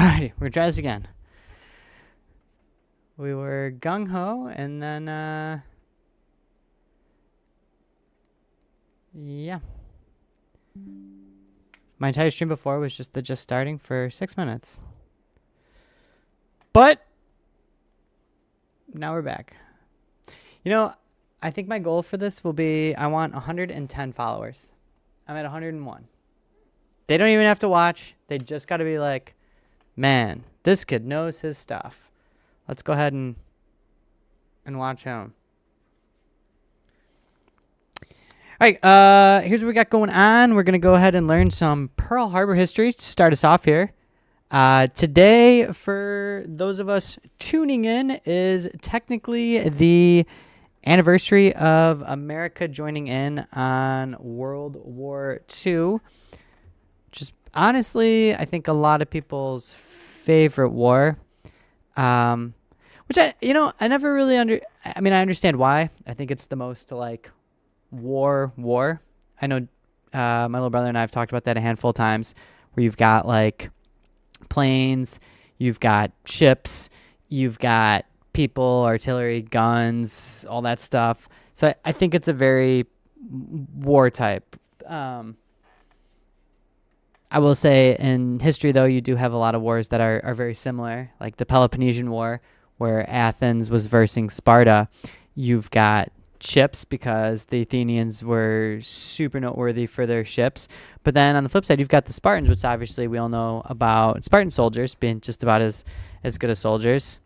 Alrighty, we're gonna try this again. We were gung ho, and then yeah. My entire stream before was just starting for 6 minutes, but now we're back. I think my goal for this will be I want 110 followers. I'm at 101. They don't even have to watch. They just got to be like, man, this kid knows his stuff. Let's go ahead and watch him. All right, here's what we got going on. We're going to go ahead and learn some Pearl Harbor history to start us off here. Today, for those of us tuning in, is technically the anniversary of America joining in on World War II. Just honestly, I think a lot of people's favorite war. Which I never really I understand why. I think it's the most war. I know my little brother and I have talked about that a handful of times, where you've got like planes, you've got ships, you've got people, artillery, guns, all that stuff. So I think it's a very war type. I will say in history, though, you do have a lot of wars that are very similar, like the Peloponnesian War, where Athens was versing Sparta. You've got ships because the Athenians were super noteworthy for their ships. But then on the flip side, you've got the Spartans, which obviously we all know about Spartan soldiers being just about as good as soldiers.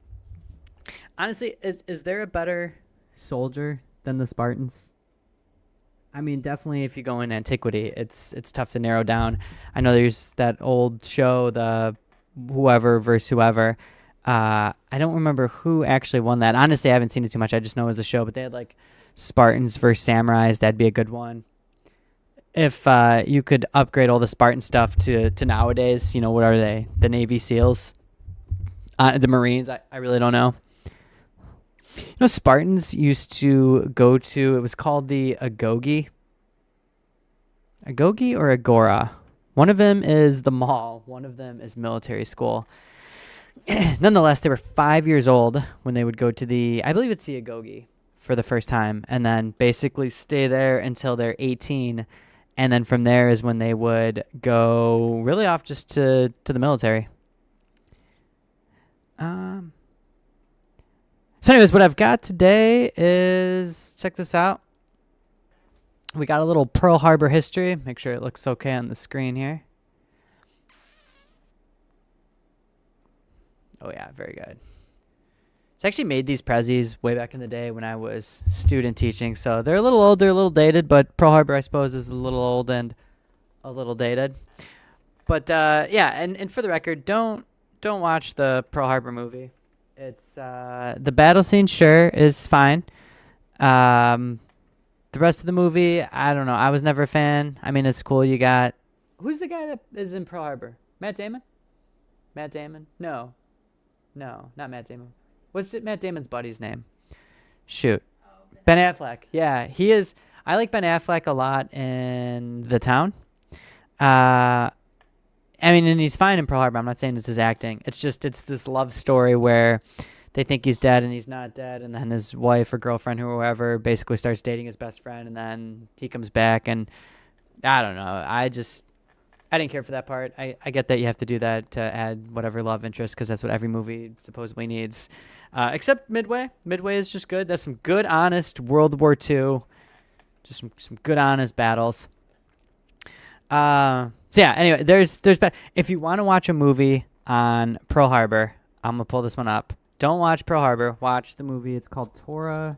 Honestly, is there a better soldier than the Spartans? I mean, definitely if you go in antiquity, it's tough to narrow down. I know there's that old show, the whoever versus whoever. I don't remember who actually won that. Honestly, I haven't seen it too much. I just know it was a show, but they had like Spartans versus Samurais. That'd be a good one. If you could upgrade all the Spartan stuff to nowadays, what are they? The Navy SEALs? The Marines? I really don't know. Spartans used to go to, it was called the Agoge. Agoge or Agora? One of them is the mall. One of them is military school. Nonetheless, they were 5 years old when they would go to I believe it's the Agoge for the first time, and then basically stay there until they're 18. And then from there is when they would go really off just to the military. So anyways, what I've got today is, check this out. We got a little Pearl Harbor history. Make sure it looks okay on the screen here. Oh yeah, very good. So I actually made these prezzies way back in the day when I was student teaching. So they're a little old, they're a little dated, but Pearl Harbor, I suppose, is a little old and a little dated. But yeah, and for the record, don't watch the Pearl Harbor movie. It's the battle scene, sure, is fine. The rest of the movie, I don't know. I was never a fan. I mean, it's cool. You got, who's the guy that is in Pearl Harbor? Matt Damon? Matt Damon? No, not Matt Damon. What's Matt Damon's buddy's name? Shoot. Ben Affleck. Yeah, he is. I like Ben Affleck a lot in The Town. And he's fine in Pearl Harbor. I'm not saying it's his acting. It's this love story where they think he's dead and he's not dead, and then his wife or girlfriend or whoever basically starts dating his best friend, and then he comes back, and I don't know. I didn't care for that part. I get that you have to do that to add whatever love interest, because that's what every movie supposedly needs. Except Midway. Midway is just good. That's some good, honest World War II. Just some good, honest battles. So yeah, anyway, there's if you want to watch a movie on Pearl Harbor, I'm gonna pull this one up. Don't watch Pearl Harbor. Watch the movie. It's called Tora.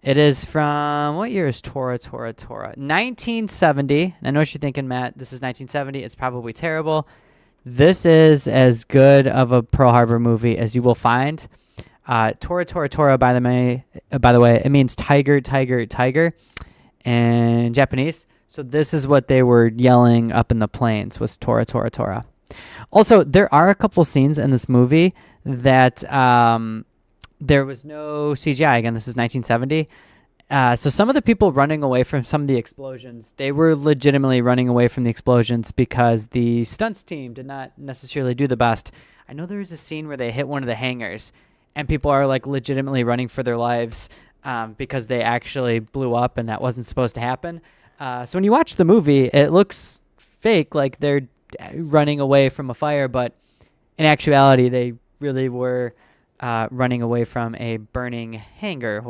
It is from, what year is Tora? 1970. I know what you're thinking, Matt. This is 1970. It's probably terrible. This is as good of a Pearl Harbor movie as you will find. Tora. By the way, it means tiger in Japanese. So this is what they were yelling up in the plains, was Tora. Also, there are a couple scenes in this movie that there was no CGI. Again, this is 1970. So some of the people running away from some of the explosions, they were legitimately running away from the explosions because the stunts team did not necessarily do the best. I know there was a scene where they hit one of the hangars, and people are like legitimately running for their lives because they actually blew up, and that wasn't supposed to happen. So when you watch the movie, it looks fake, like they're running away from a fire, but in actuality, they really were running away from a burning hangar,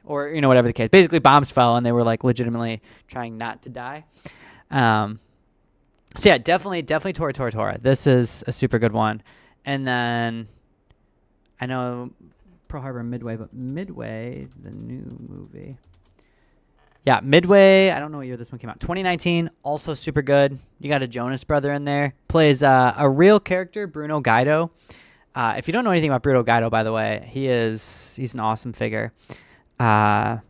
or whatever the case. Basically, bombs fell, and they were like legitimately trying not to die. So yeah, definitely Tora Tora Tora. This is a super good one. And then I know Pearl Harbor and Midway, but Midway, the new movie. Yeah, Midway, I don't know what year this one came out. 2019, also super good. You got a Jonas brother in there. Plays a real character, Bruno Guido. If you don't know anything about Bruno Guido, by the way, he's an awesome figure. Yeah,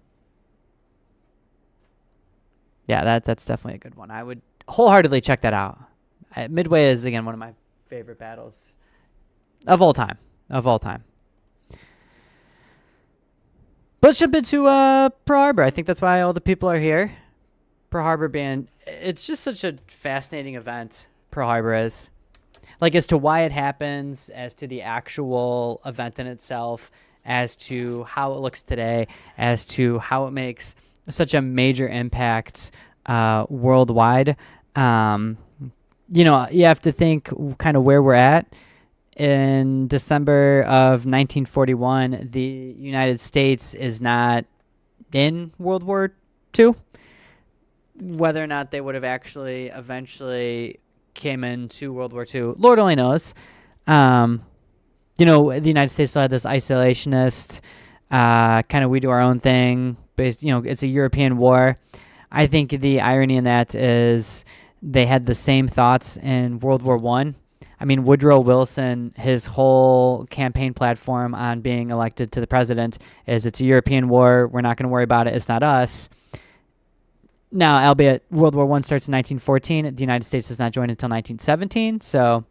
that's definitely a good one. I would wholeheartedly check that out. Midway is, again, one of my favorite battles of all time. But let's jump into Pearl Harbor. I think that's why all the people are here. Pearl Harbor being, it's just such a fascinating event, Pearl Harbor is. Like, as to why it happens, as to the actual event in itself, as to how it looks today, as to how it makes such a major impact worldwide. You have to think kind of where we're at. In December of 1941, the United States is not in World War II. Whether or not they would have actually eventually came into World War II, Lord only knows. The United States still had this isolationist, kind of we do our own thing. Based, it's a European war. I think the irony in that is they had the same thoughts in World War I. I mean, Woodrow Wilson, his whole campaign platform on being elected to the president is it's a European war. We're not going to worry about it. It's not us. Now, albeit World War I starts in 1914, the United States does not join until 1917. So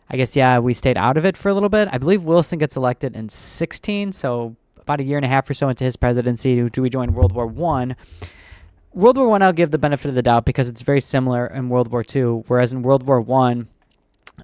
I guess, yeah, we stayed out of it for a little bit. I believe Wilson gets elected in 16. So about a year and a half or so into his presidency, do we join World War I? World War I, I'll give the benefit of the doubt because it's very similar in World War II, whereas in World War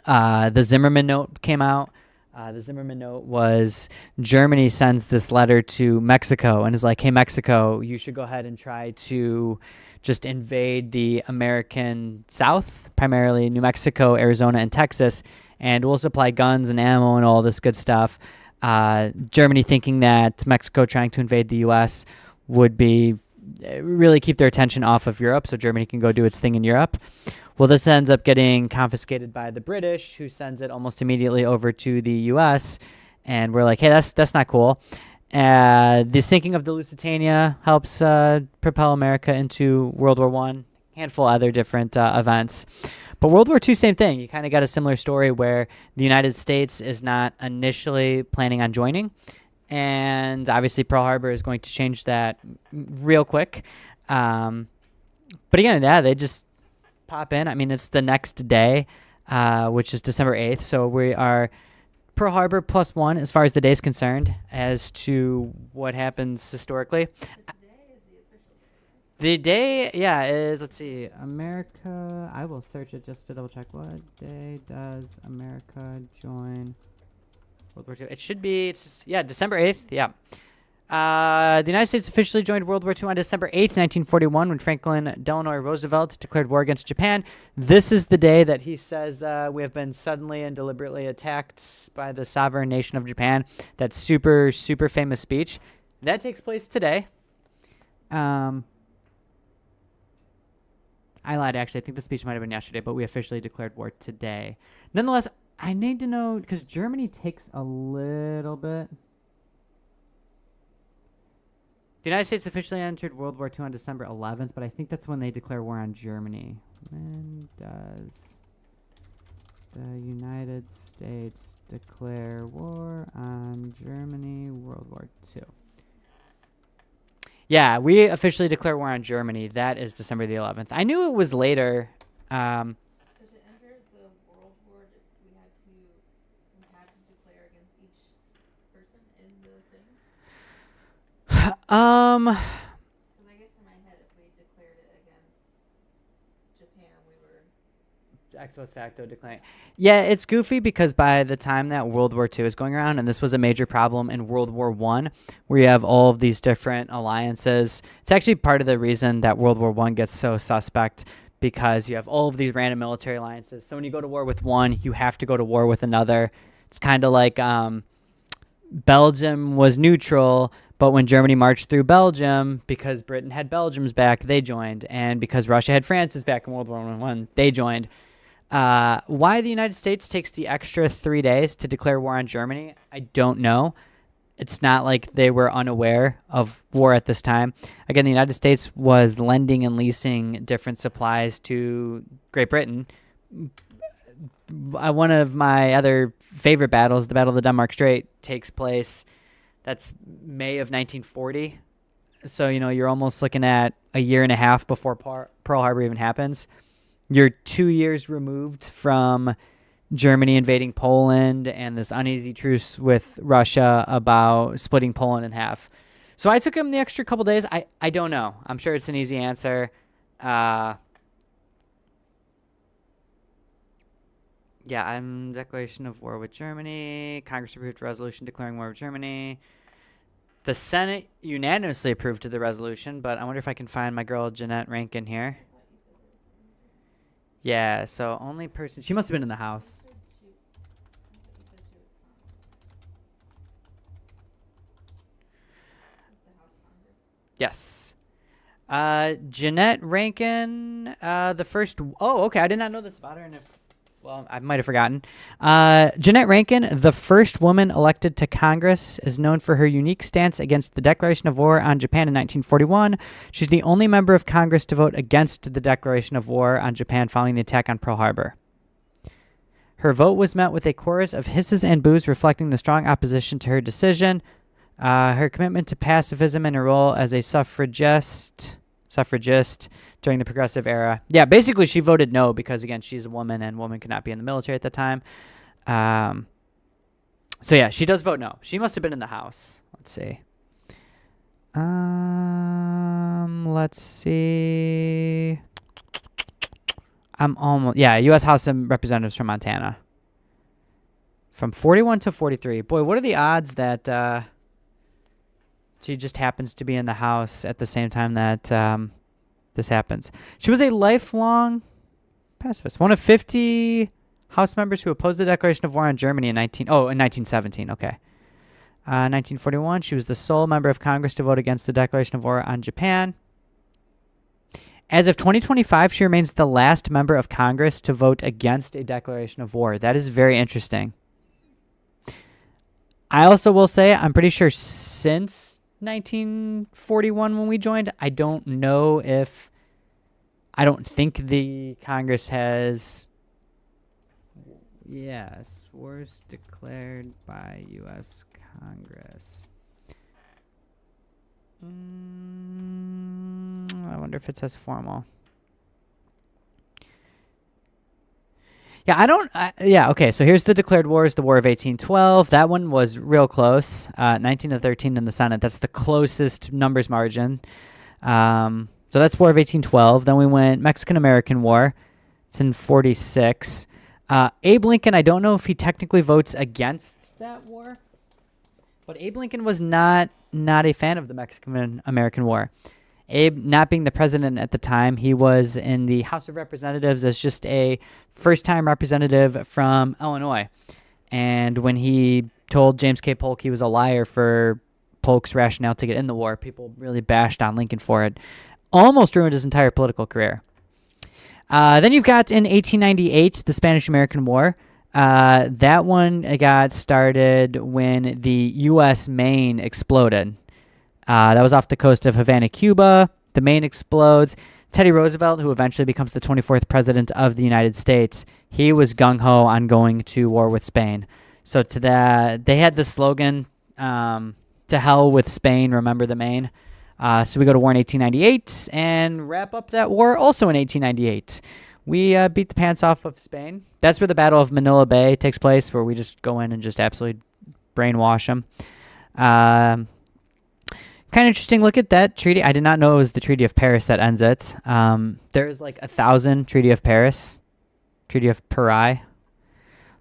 I, the Zimmerman Note came out. The Zimmerman Note was Germany sends this letter to Mexico and is like, hey, Mexico, you should go ahead and try to just invade the American South, primarily New Mexico, Arizona, and Texas, and we'll supply guns and ammo and all this good stuff. Germany thinking that Mexico trying to invade the U.S. would be really keep their attention off of Europe so Germany can go do its thing in Europe. Well, this ends up getting confiscated by the British, who sends it almost immediately over to the U.S., and we're like, hey, that's not cool. The sinking of the Lusitania helps propel America into World War I, handful of other different events. But World War II, same thing. You kind of got a similar story where the United States is not initially planning on joining, and obviously Pearl Harbor is going to change that real quick. But again, yeah, they just pop in. I mean, it's the next day, which is December 8th. So we are Pearl Harbor +1 as far as the day is concerned as to what happens historically. The day, yeah, is, let's see, America. I will search it just to double check. What day does America join World War II? It should be, December 8th. Yeah. The United States officially joined World War II on December 8th, 1941, when Franklin Delano Roosevelt declared war against Japan. This is the day that he says we have been suddenly and deliberately attacked by the sovereign nation of Japan. That super, super famous speech. That takes place today. I lied, actually. I think the speech might have been yesterday, but we officially declared war today. Nonetheless, I need to know, because Germany takes a little bit. The United States officially entered World War II on December 11th, but I think that's when they declare war on Germany. When does the United States declare war on Germany, World War II? Yeah, we officially declare war on Germany. That is December the 11th. I knew it was later. So to enter the World War, we had to declare against each person in the thing? ex post facto declaring. Yeah, it's goofy because by the time that World War II is going around, and this was a major problem in World War One, where you have all of these different alliances. It's actually part of the reason that World War One gets so suspect because you have all of these random military alliances. So when you go to war with one, you have to go to war with another. It's kind of like Belgium was neutral, but when Germany marched through Belgium, because Britain had Belgium's back, they joined, and because Russia had France's back in World War One, they joined. Why the United States takes the extra 3 days to declare war on Germany, I don't know. It's not like they were unaware of war at this time. Again, the United States was lending and leasing different supplies to Great Britain. One of my other favorite battles, the Battle of the Denmark Strait, takes place. That's May of 1940. So, you're almost looking at a year and a half before Pearl Harbor even happens. You're 2 years removed from Germany invading Poland and this uneasy truce with Russia about splitting Poland in half. So I took him the extra couple days. I don't know. I'm sure it's an easy answer. I'm declaration of war with Germany. Congress approved a resolution declaring war with Germany. The Senate unanimously approved the resolution, but I wonder if I can find my girl Jeannette Rankin here. Yeah, so only person. She must have been in the House. Yes. Jeannette Rankin, the first. Oh, okay. I did not know this about her, and I might have forgotten. Jeannette Rankin, the first woman elected to Congress, is known for her unique stance against the declaration of war on Japan in 1941. She's the only member of Congress to vote against the declaration of war on Japan following the attack on Pearl Harbor. Her vote was met with a chorus of hisses and boos reflecting the strong opposition to her decision. Her commitment to pacifism and her role as a suffragist during the progressive era. Yeah, basically she voted no because, again, she's a woman and women could not be in the military at the time. So yeah, she does vote no. She must have been in the House. Let's see. Let's see. U.S. House of Representatives from Montana. From 41 to 43. Boy, what are the odds that she just happens to be in the House at the same time that this happens. She was a lifelong pacifist. One of 50 House members who opposed the declaration of war on Germany in 1917. Okay. 1941, she was the sole member of Congress to vote against the declaration of war on Japan. As of 2025, she remains the last member of Congress to vote against a declaration of war. That is very interesting. I also will say, I'm pretty sure since 1941 when we joined, I don't think the Congress has wars declared by U.S. Congress. I wonder if it says formal. Okay, so here's the declared wars, the War of 1812. That one was real close, 19 to 13 in the Senate. That's the closest numbers margin. So that's War of 1812. Then we went Mexican-American War. It's in 46. Abe Lincoln, I don't know if he technically votes against that war, but Abe Lincoln was not a fan of the Mexican-American War. Abe, not being the president at the time, he was in the House of Representatives as just a first-time representative from Illinois. And when he told James K. Polk he was a liar for Polk's rationale to get in the war, people really bashed on Lincoln for it. Almost ruined his entire political career. Then you've got in 1898, the Spanish-American War. That one got started when the U.S. Maine exploded. That was off the coast of Havana, Cuba. The Maine explodes. Teddy Roosevelt, who eventually becomes the 24th president of the United States, he was gung-ho on going to war with Spain. So to that, they had the slogan, to hell with Spain, remember the Maine. So we go to war in 1898 and wrap up that war also in 1898. We beat the pants off of Spain. That's where the Battle of Manila Bay takes place, where we just go in and just absolutely brainwash them. Kind of interesting look at that treaty. I did not know it was the Treaty of Paris that ends it. There's like 1,000 Treaty of Paris Treaty of Paris.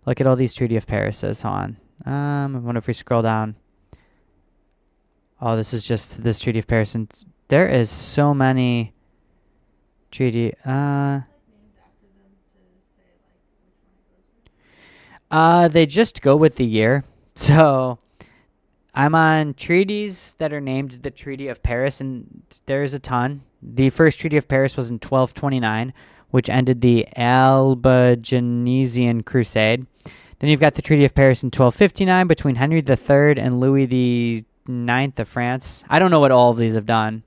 Look at all these Treaty of Parises. Hold on. I wonder if we scroll down. Oh, this is just this Treaty of Paris, and there is so many treaty. Like names after them to say like which one it goes with. They just go with the year. So I'm on treaties that are named the Treaty of Paris, and there's a ton. The first Treaty of Paris was in 1229, which ended the Albigensian Crusade. Then you've got the Treaty of Paris in 1259 between Henry III and Louis the Ninth of France. I don't know what all of these have done.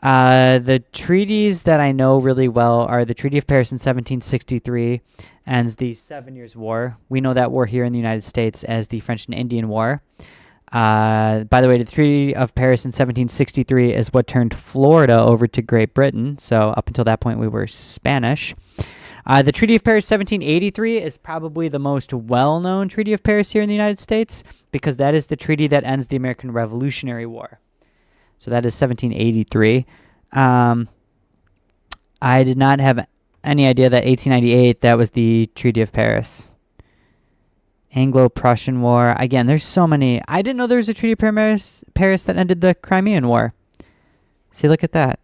The treaties that I know really well are the Treaty of Paris in 1763 and the 7 Years' War. We know that war here in the United States as the French and Indian War. By the way, the Treaty of Paris in 1763 is what turned Florida over to Great Britain. So up until that point, we were Spanish. The Treaty of Paris 1783 is probably the most well-known Treaty of Paris here in the United States because that is the treaty that ends the American Revolutionary War. So that is 1783. I did not have any idea that 1898, that was the Treaty of Paris. Anglo-Prussian War. Again, there's so many. I didn't know there was a Treaty of Paris that ended the Crimean War. See, look at that.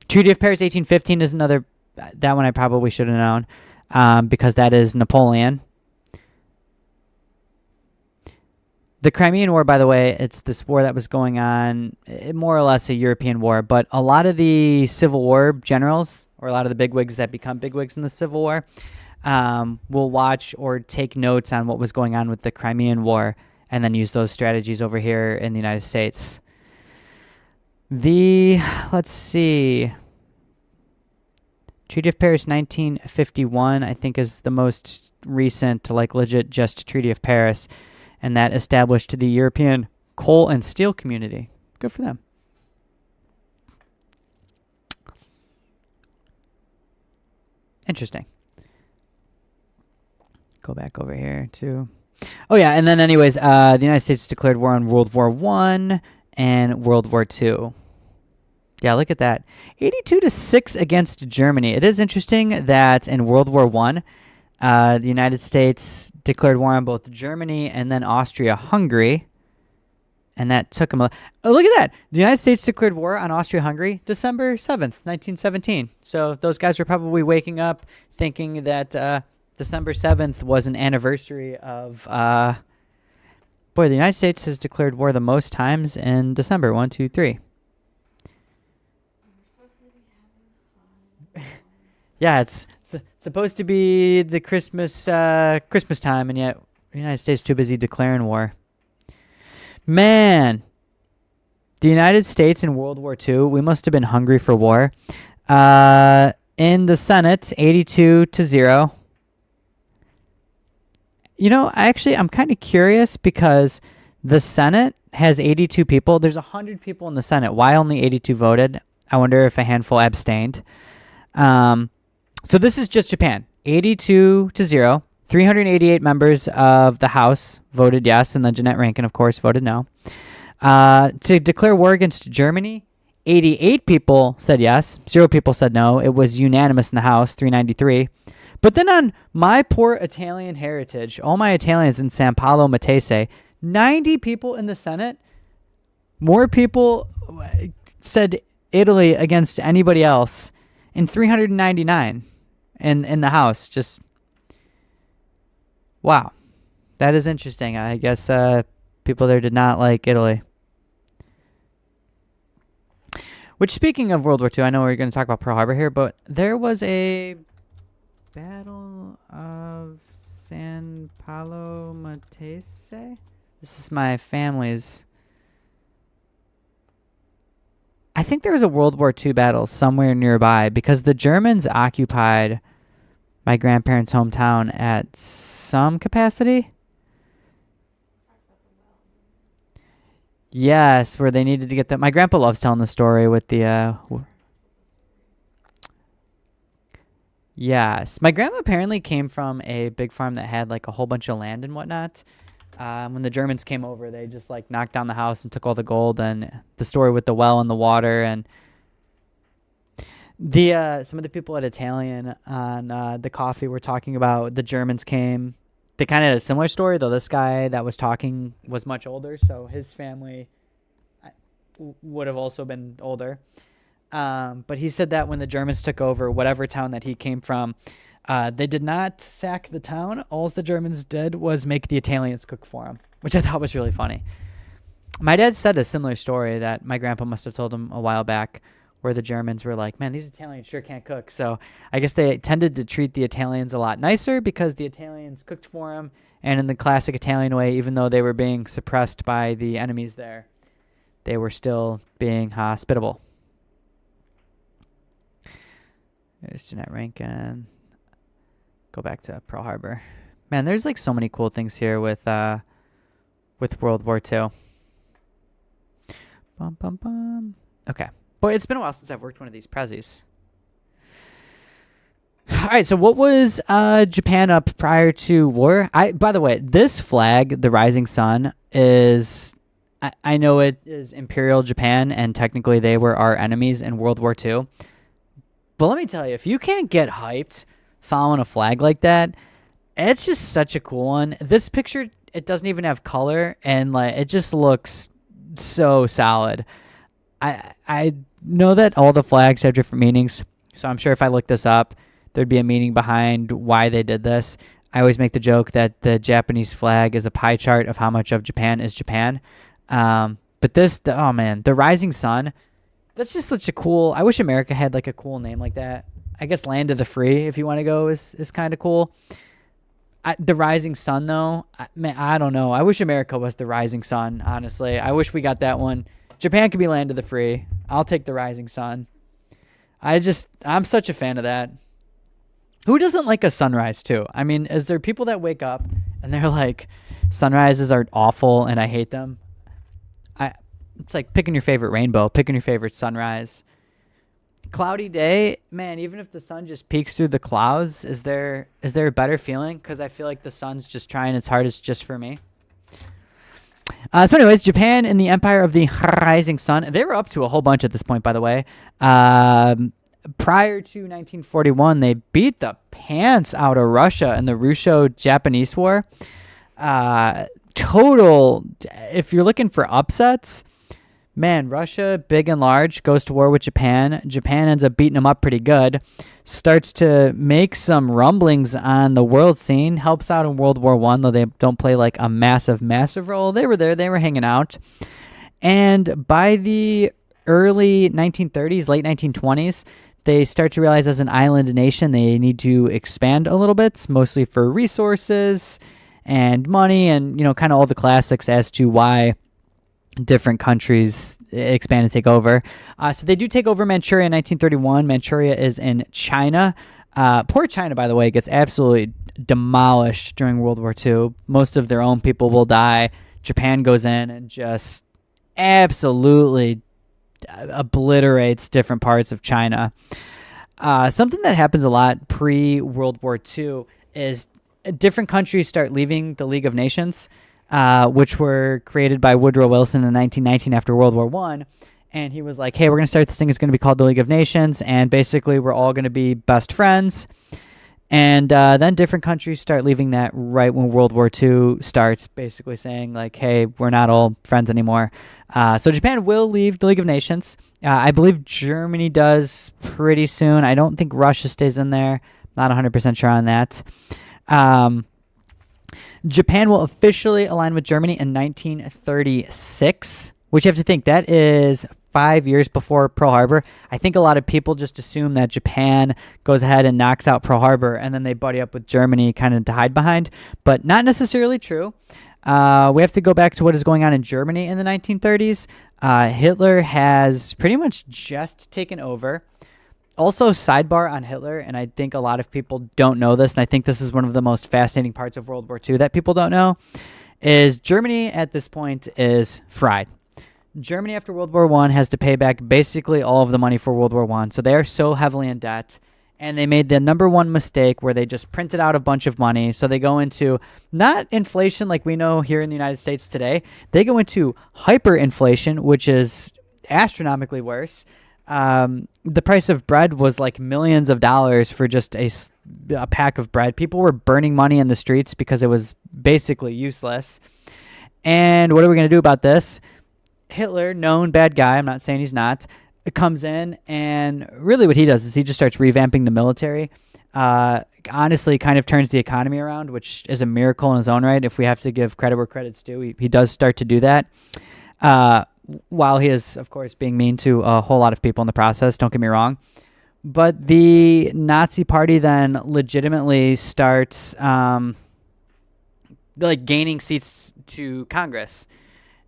Treaty of Paris 1815 is another. That one I probably should have known because that is Napoleon. The Crimean War, by the way, it's this war that was going on, more or less a European war, but a lot of the Civil War generals, or a lot of the bigwigs that become bigwigs in the Civil War, will watch or take notes on what was going on with the Crimean War and then use those strategies over here in the United States. Let's see, Treaty of Paris 1951, I think, is the most recent, like, legit just Treaty of Paris. And that established the European coal and steel community. Good for them. Interesting. Go back over here to... Oh, yeah, and then anyways, the United States declared war on World War I and World War II. Yeah, look at that. 82-6 against Germany. It is interesting that in World War I, the United States declared war on both Germany and then Austria-Hungary. And that took them... Oh, look at that. The United States declared war on Austria-Hungary December 7th, 1917. So those guys were probably waking up thinking that December 7th was an anniversary of... Boy, the United States has declared war the most times in December. 1, 2, 3. We're supposed to be having fun. Yeah, it's supposed to be the Christmas time, and yet the United States is too busy declaring war. Man, the United States in World War II, we must have been hungry for war. In the Senate, 82-0. You know, I'm kind of curious because the Senate has 82 people. There's 100 people in the Senate. Why only 82 voted? I wonder if a handful abstained. So this is just Japan. 82-0. 388 members of the House voted yes, and then Jeanette Rankin, of course, voted no. To declare war against Germany, 88 people said yes. 0 people said no. It was unanimous in the House, 393. But then on my poor Italian heritage, all my Italians in San Paolo Matese, 90 people in the Senate, more people said Italy against anybody else, and 399 in the House. Just, wow. That is interesting. I guess people there did not like Italy. Which, speaking of World War II, I know we're going to talk about Pearl Harbor here, but there was a Battle of San Paolo Matese. This is my family's. I think there was a World War II battle somewhere nearby because the Germans occupied my grandparents' hometown at some capacity. Yes, where they needed to get them. My grandpa loves telling the story with the... Yes. My grandma apparently came from a big farm that had like a whole bunch of land and whatnot. When the Germans came over, they just like knocked down the house and took all the gold, and the story with the well and the water. And The some of the people at Italian on the coffee were talking about the Germans came. They kind of had a similar story, though this guy that was talking was much older, so his family would have also been older. But he said that when the Germans took over whatever town that he came from, they did not sack the town. All the Germans did was make the Italians cook for them, which I thought was really funny. My dad said a similar story that my grandpa must have told him a while back, where the Germans were like, man, these Italians sure can't cook. So I guess they tended to treat the Italians a lot nicer because the Italians cooked for them. And in the classic Italian way, even though they were being suppressed by the enemies there, they were still being hospitable. There's Jeanette Rankin. Go back to Pearl Harbor. Man, there's like so many cool things here with World War II. Bum, bum, bum. Okay. Boy, it's been a while since I've worked one of these prezzies. All right, so what was Japan up prior to war? By the way, this flag, the Rising Sun, is... I know it is Imperial Japan, and technically they were our enemies in World War II. But let me tell you, if you can't get hyped following a flag like that, it's just such a cool one. This picture, it doesn't even have color, and like it just looks so solid. I know that all the flags have different meanings, so I'm sure if I look this up, there'd be a meaning behind why they did this. I always make the joke that the Japanese flag is a pie chart of how much of Japan is Japan. But this, oh man, the Rising Sun, that's just such a cool, I wish America had like a cool name like that. I guess Land of the Free, if you want to go, is kind of cool. The Rising Sun, though, man, I don't know. I wish America was the Rising Sun, honestly. I wish we got that one. Japan could be Land of the Free. I'll take the Rising Sun. I'm such a fan of that. Who doesn't like a sunrise, too? I mean, is there people that wake up and they're like, sunrises are awful and I hate them? It's like picking your favorite rainbow, picking your favorite sunrise. Cloudy day, man, even if the sun just peeks through the clouds, is there a better feeling? Because I feel like the sun's just trying its hardest just for me. So anyways, Japan and the Empire of the Rising Sun, they were up to a whole bunch at this point, by the way. Prior to 1941, they beat the pants out of Russia in the Russo-Japanese War. Total, if you're looking for upsets, man, Russia, big and large, goes to war with Japan. Japan ends up beating them up pretty good. Starts to make some rumblings on the world scene. Helps out in World War I, though they don't play like a massive role. They were there. They were hanging out. And by the early 1930s, late 1920s, they start to realize as an island nation, they need to expand a little bit, mostly for resources and money and, kind of all the classics as to why different countries expand and take over. So they do take over Manchuria in 1931. Manchuria is in China. Poor China, by the way, gets absolutely demolished during World War II. Most of their own people will die. Japan goes in and just absolutely obliterates different parts of China. Something that happens a lot pre-World War II is different countries start leaving the League of Nations, which were created by Woodrow Wilson in 1919 after World War I. And he was like, hey, we're going to start this thing. It's going to be called the League of Nations. And basically, we're all going to be best friends. And then different countries start leaving that right when World War II starts, basically saying, like, hey, we're not all friends anymore. So Japan will leave the League of Nations. I believe Germany does pretty soon. I don't think Russia stays in there. Not 100% sure on that. Japan will officially align with Germany in 1936, which you have to think that is 5 years before Pearl Harbor. I think a lot of people just assume that Japan goes ahead and knocks out Pearl Harbor and then they buddy up with Germany kind of to hide behind, but not necessarily true. We have to go back to what is going on in Germany in the 1930s. Hitler has pretty much just taken over. Also, sidebar on Hitler, and I think a lot of people don't know this, and I think this is one of the most fascinating parts of World War II that people don't know, is Germany at this point is fried. Germany after World War I has to pay back basically all of the money for World War I, so they are so heavily in debt, and they made the number one mistake where they just printed out a bunch of money, so they go into not inflation like we know here in the United States today, they go into hyperinflation, which is astronomically worse. the price of bread was like millions of dollars for just a pack of bread. People were burning money in the streets because it was basically useless. And what are we going to do about this? Hitler, known bad guy, I'm not saying he's not, comes in, and really what he does is he just starts revamping the military. Honestly, kind of turns the economy around, which is a miracle in his own right. If we have to give credit where credit's due, he does start to do that. While he is, of course, being mean to a whole lot of people in the process, don't get me wrong. But the Nazi Party then legitimately starts like gaining seats to Congress.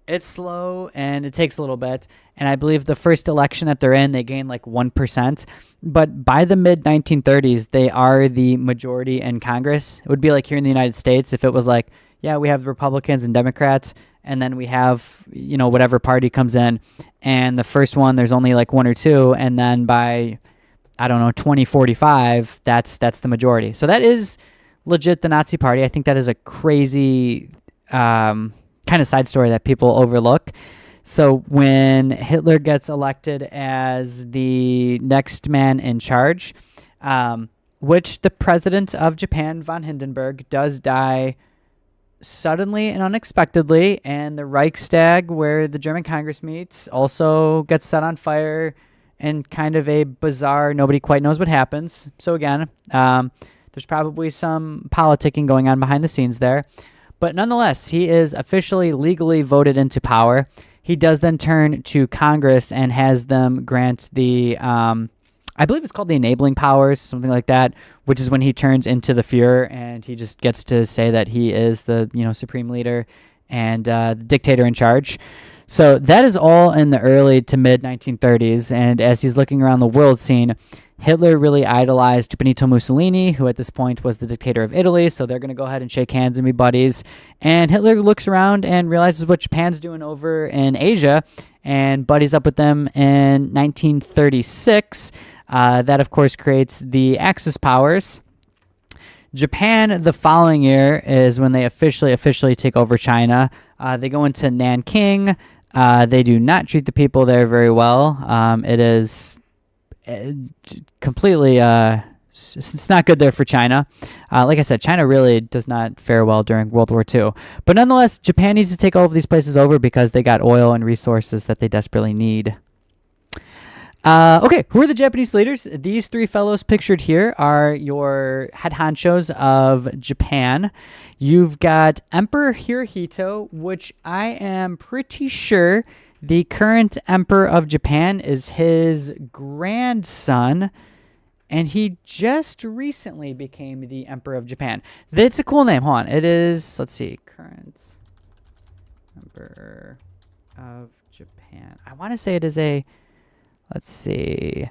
It's slow and it takes a little bit. And I believe the first election that they're in, they gain like 1%. But by the mid 1930s, they are the majority in Congress. It would be like here in the United States if it was like, yeah, we have Republicans and Democrats, and then we have, whatever party comes in. And the first one, there's only like one or two. And then by, I don't know, 2045, that's the majority. So that is legit the Nazi Party. I think that is a crazy kind of side story that people overlook. So when Hitler gets elected as the next man in charge, which the president of Japan, von Hindenburg, does die suddenly and unexpectedly, and the Reichstag, where the German Congress meets, also gets set on fire in kind of a bizarre, nobody quite knows what happens. So again, there's probably some politicking going on behind the scenes there. But nonetheless, he is officially legally voted into power. He does then turn to Congress and has them grant the, I believe it's called the enabling powers, something like that, which is when he turns into the Fuhrer and he just gets to say that he is the, supreme leader and the dictator in charge. So that is all in the early to mid 1930s. And as he's looking around the world scene, Hitler really idolized Benito Mussolini, who at this point was the dictator of Italy. So they're going to go ahead and shake hands and be buddies. And Hitler looks around and realizes what Japan's doing over in Asia and buddies up with them in 1936. That, of course, creates the Axis powers. Japan, the following year, is when they officially take over China. They go into Nanking. They do not treat the people there very well. It is completely it's not good there for China. Like I said, China really does not fare well during World War II. But nonetheless, Japan needs to take all of these places over because they got oil and resources that they desperately need. Okay, who are the Japanese leaders? These three fellows pictured here are your head honchos of Japan. You've got Emperor Hirohito, which I am pretty sure the current emperor of Japan is his grandson, and he just recently became the emperor of Japan. It's a cool name. Hold on. It is, let's see, current emperor of Japan. I want to say it is a... Let's see.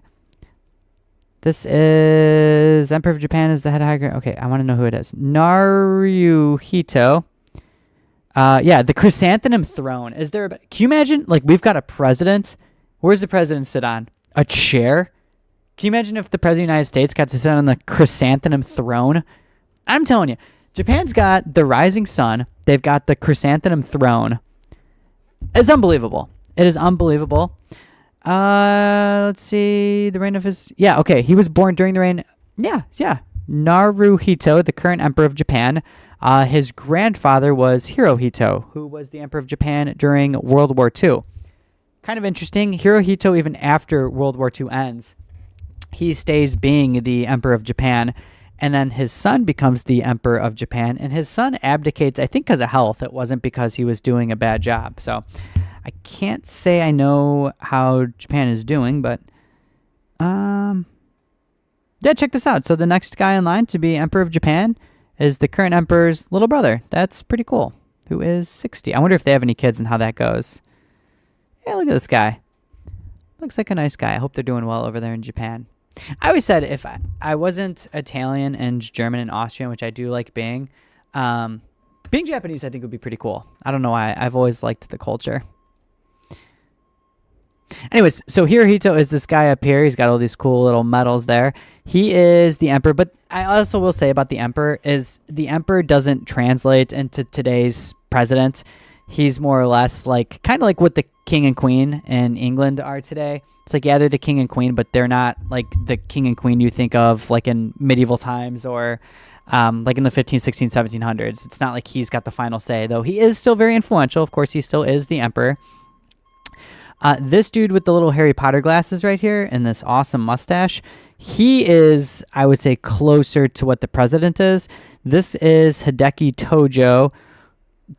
This is Emperor of Japan is the head higher. Okay, I want to know who it is. Naruhito. Yeah, the chrysanthemum throne. Is there? Can you imagine? Like, we've got a president. Where's the president sit on? A chair. Can you imagine if the president of the United States got to sit on the chrysanthemum throne? I'm telling you, Japan's got the rising sun. They've got the chrysanthemum throne. It's unbelievable. It is unbelievable. Let's see. The reign of his... Yeah, okay. He was born during the reign... Yeah. Naruhito, the current emperor of Japan. His grandfather was Hirohito, who was the emperor of Japan during World War II. Kind of interesting. Hirohito, even after World War II ends, he stays being the emperor of Japan. And then his son becomes the emperor of Japan. And his son abdicates, I think, because of health. It wasn't because he was doing a bad job. So... I can't say I know how Japan is doing, but yeah, check this out. So the next guy in line to be Emperor of Japan is the current emperor's little brother. That's pretty cool. Who is 60. I wonder if they have any kids and how that goes. Yeah, look at this guy. Looks like a nice guy. I hope they're doing well over there in Japan. I always said if I wasn't Italian and German and Austrian, which I do like being Japanese I think would be pretty cool. I don't know why. I've always liked the culture. Anyways, so Hirohito is this guy up here. He's got all these cool little medals there. He is the emperor, but I also will say about the emperor is the emperor doesn't translate into today's president. He's more or less like kind of like what the king and queen in England are today. It's like, yeah, they're the king and queen, but they're not like the king and queen you think of like in medieval times or like in the 15, 16, 1700s. It's not like he's got the final say, though he is still very influential. Of course, he still is the emperor. This dude with the little Harry Potter glasses right here and this awesome mustache, he is, I would say, closer to what the president is. This is Hideki Tojo.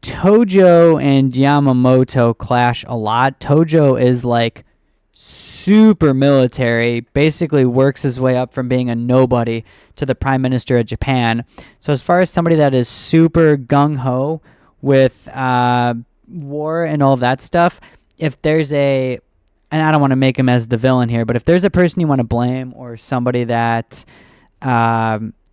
Tojo and Yamamoto clash a lot. Tojo is like super military, basically works his way up from being a nobody to the prime minister of Japan. So as far as somebody that is super gung-ho with war and all of that stuff, if there's a, and I don't want to make him as the villain here, but if there's a person you want to blame or somebody that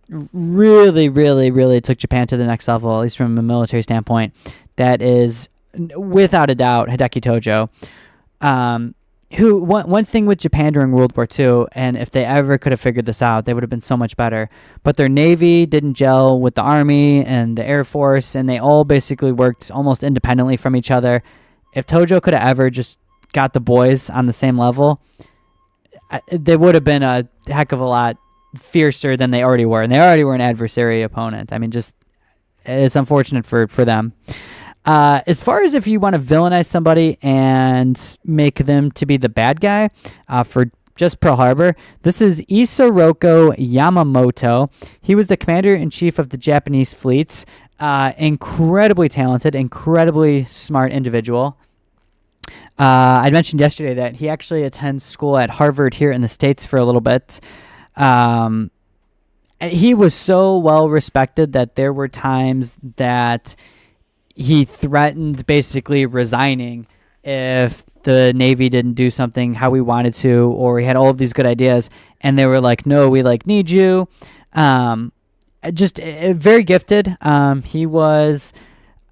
really, really, really took Japan to the next level, at least from a military standpoint, that is without a doubt Hideki Tojo. Who one thing with Japan during World War II, and if they ever could have figured this out, they would have been so much better. But their navy didn't gel with the army and the air force, and they all basically worked almost independently from each other. If Tojo could have ever just got the boys on the same level, they would have been a heck of a lot fiercer than they already were. And they already were an adversary opponent. I mean, just it's unfortunate for them. As far as if you want to villainize somebody and make them to be the bad guy for just Pearl Harbor, this is Isoroku Yamamoto. He was the commander-in-chief of the Japanese fleets. Incredibly talented, incredibly smart individual. I mentioned yesterday that he actually attends school at Harvard here in the States for a little bit. He was so well respected that there were times that he threatened basically resigning if the Navy didn't do something how we wanted to, or he had all of these good ideas, and they were like, no, we like need you. Just very gifted. He was,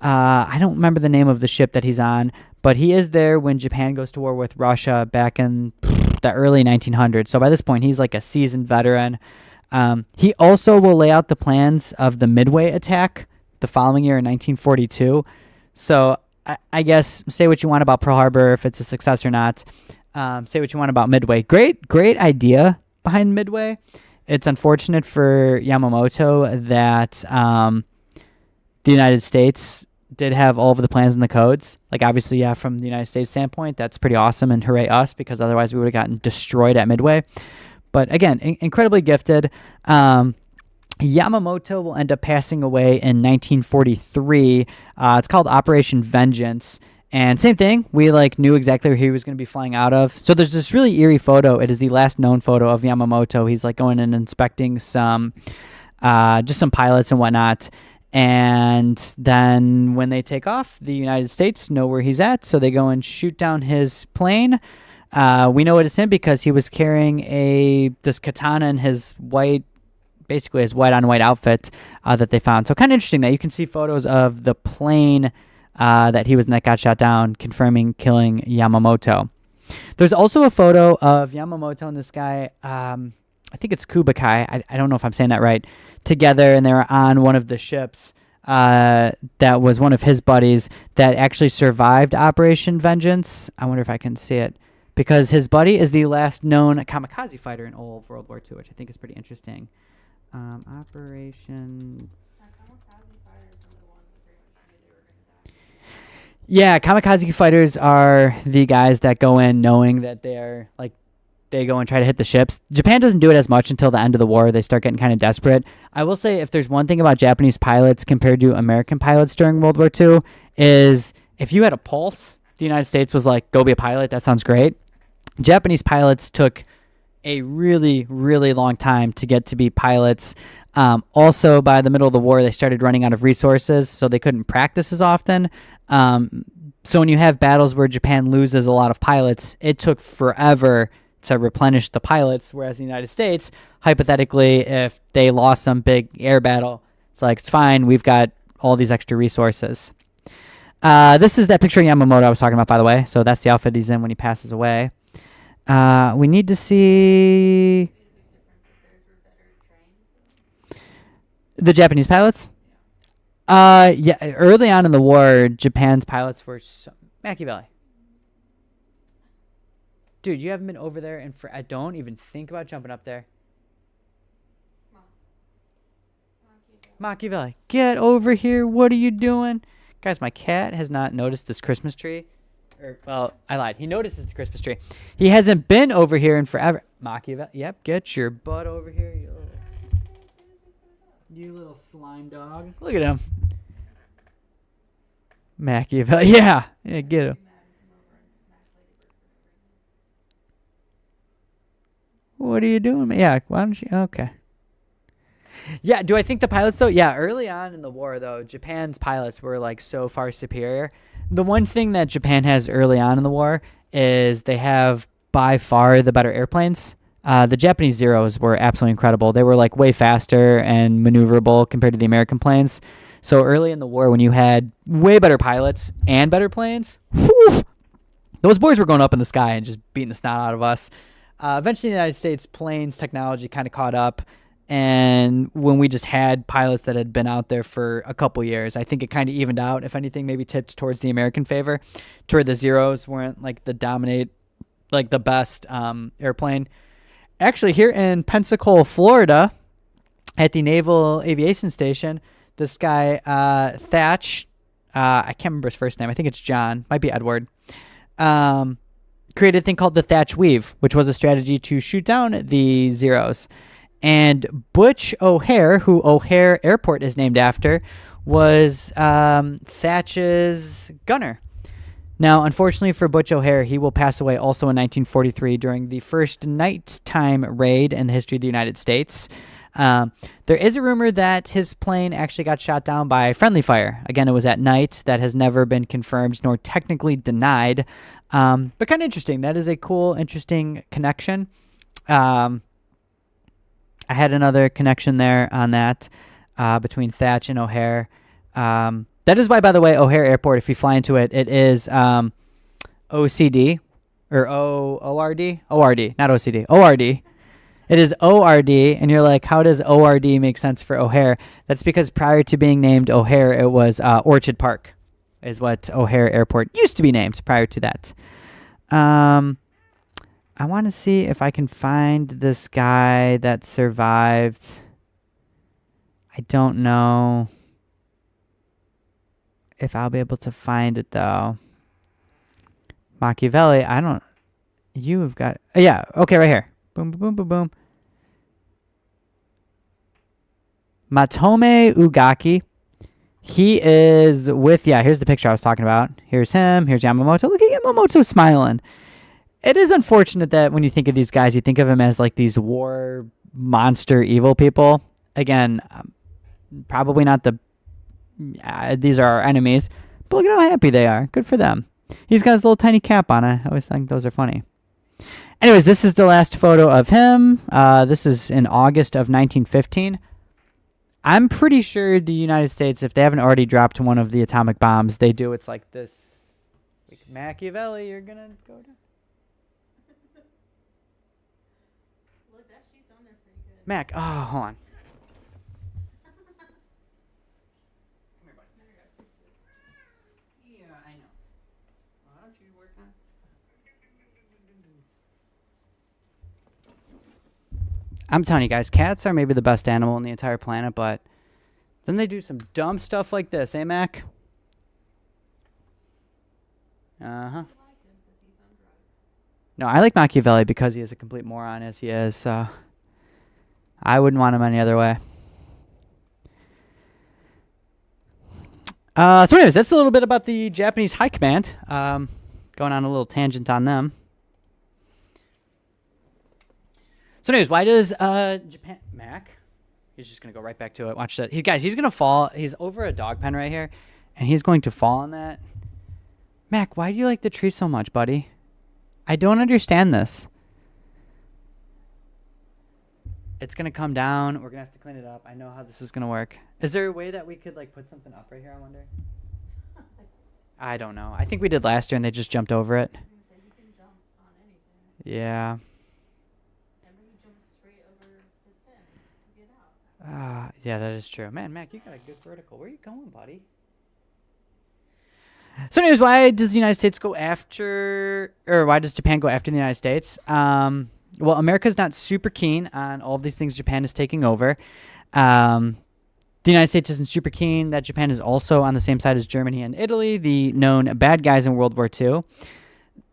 I don't remember the name of the ship that he's on, but he is there when Japan goes to war with Russia back in the early 1900s. So by this point, he's like a seasoned veteran. He also will lay out the plans of the Midway attack the following year in 1942. So I guess say what you want about Pearl Harbor, if it's a success or not. Say what you want about Midway. Great idea behind Midway. It's unfortunate for Yamamoto that the United States did have all of the plans and the codes. Like, obviously, yeah, from the United States standpoint, that's pretty awesome, and hooray us, because otherwise we would have gotten destroyed at Midway. But again, incredibly gifted. Yamamoto will end up passing away in 1943. It's called Operation Vengeance. And same thing, we knew exactly where he was going to be flying out of. So there's this really eerie photo. It is the last known photo of Yamamoto. He's going and inspecting some pilots and whatnot. And then when they take off, the United States know where he's at, so they go and shoot down his plane. We know it is him because he was carrying this katana in his white on white outfit that they found. So kind of interesting that you can see photos of the plane that he was in that got shot down, confirming killing Yamamoto. There's also a photo of Yamamoto and this guy, I think it's Kubakai, I don't know if I'm saying that right, together, and they were on one of the ships that was one of his buddies that actually survived Operation Vengeance. I wonder if I can see it, because his buddy is the last known kamikaze fighter in all of World War II, which I think is pretty interesting. Operation... Yeah, kamikaze fighters are the guys that go in knowing that they're they go and try to hit the ships. Japan doesn't do it as much until the end of the war. They start getting kind of desperate. I will say, if there's one thing about Japanese pilots compared to American pilots during World War II, is if you had a pulse, the United States was like, go be a pilot, that sounds great. Japanese pilots took a really, really long time to get to be pilots. Also, by the middle of the war, they started running out of resources, so they couldn't practice as often. So when you have battles where Japan loses a lot of pilots, it took forever to replenish the pilots, whereas the United States, hypothetically, if they lost some big air battle, it's fine, we've got all these extra resources. This is that picture of Yamamoto I was talking about, by the way. So that's the outfit he's in when he passes away. We need to see the Japanese pilots. Yeah, early on in the war, Japan's pilots were Machiavelli. Dude, you haven't been over there, and I don't even think about jumping up there. Machiavelli, get over here. What are you doing? Guys, my cat has not noticed this Christmas tree. Well, I lied. He notices the Christmas tree. He hasn't been over here in forever. Machiavelli, yep, get your butt over here, you little slime dog. Look at him. Machiavelli, yeah, get him. What are you doing? Yeah, why don't you? Okay. Yeah, do I think the pilots though? Yeah, early on in the war though, Japan's pilots were like so far superior. The one thing that Japan has early on in the war is they have by far the better airplanes. The Japanese Zeros were absolutely incredible. They were like way faster and maneuverable compared to the American planes. So early in the war, when you had way better pilots and better planes, whew, those boys were going up in the sky and just beating the snot out of us. Eventually, the United States planes technology kind of caught up. And when we just had pilots that had been out there for a couple years, I think it kind of evened out. If anything, maybe tipped towards the American favor, to where the Zeros weren't like the best airplane. Actually, here in Pensacola, Florida, at the Naval Aviation Station, this guy, Thatch, I can't remember his first name. I think it's John. Might be Edward. Created a thing called the Thatch Weave, which was a strategy to shoot down the Zeros. And Butch O'Hare, who O'Hare Airport is named after, was Thatch's gunner. Now, unfortunately for Butch O'Hare, he will pass away also in 1943 during the first nighttime raid in the history of the United States. There is a rumor that his plane actually got shot down by friendly fire. Again, it was at night. That has never been confirmed nor technically denied. But kind of interesting. That is a cool, interesting connection. I had another connection there on that between Thatch and O'Hare. That is why, by the way, O'Hare Airport, if you fly into it, it is OCD or ORD? ORD, not OCD. ORD. It is ORD, and you're like, how does ORD make sense for O'Hare? That's because prior to being named O'Hare, it was Orchard Park is what O'Hare Airport used to be named prior to that. I want to see if I can find this guy that survived. I don't know if I'll be able to find it, though. Machiavelli, you've got, yeah, okay, right here. Boom, boom, boom, boom, boom. Matome Ugaki. He is with, here's the picture I was talking about. Here's him. Here's Yamamoto. Look at Yamamoto smiling. It is unfortunate that when you think of these guys, you think of them as like these war monster evil people. Again, probably not these are our enemies. But look at how happy they are. Good for them. He's got his little tiny cap on. I always think those are funny. Anyways, this is the last photo of him. This is in August of 1915. I'm pretty sure the United States, if they haven't already dropped one of the atomic bombs, they do. It's like this. Like Machiavelli, you're going to go down. Look, that sheet's on there pretty good. Mac, hold on. Yeah, I know. Why don't you work on it? I'm telling you guys, cats are maybe the best animal on the entire planet, but then they do some dumb stuff like this, eh, Mac? Uh-huh. No, I like Machiavelli because he is a complete moron as he is, so I wouldn't want him any other way. So anyways, that's a little bit about the Japanese High Command. Going on a little tangent on them. So anyways, why does Japan... Mac? He's just going to go right back to it. Watch that. Guys, he's going to fall. He's over a dog pen right here, and he's going to fall on that. Mac, why do you like the tree so much, buddy? I don't understand this. It's going to come down. We're going to have to clean it up. I know how this is going to work. Is there a way that we could like put something up right here, I wonder? I don't know. I think we did last year, and they just jumped over it. Yeah. Yeah, that is true. Man, Mac, you got a good vertical. Where are you going, buddy? So, anyways, why does the United States go after, or why does Japan go after the United States? Well, America's not super keen on all of these things Japan is taking over. Um, the United States isn't super keen that Japan is also on the same side as Germany and Italy, the known bad guys in World War II.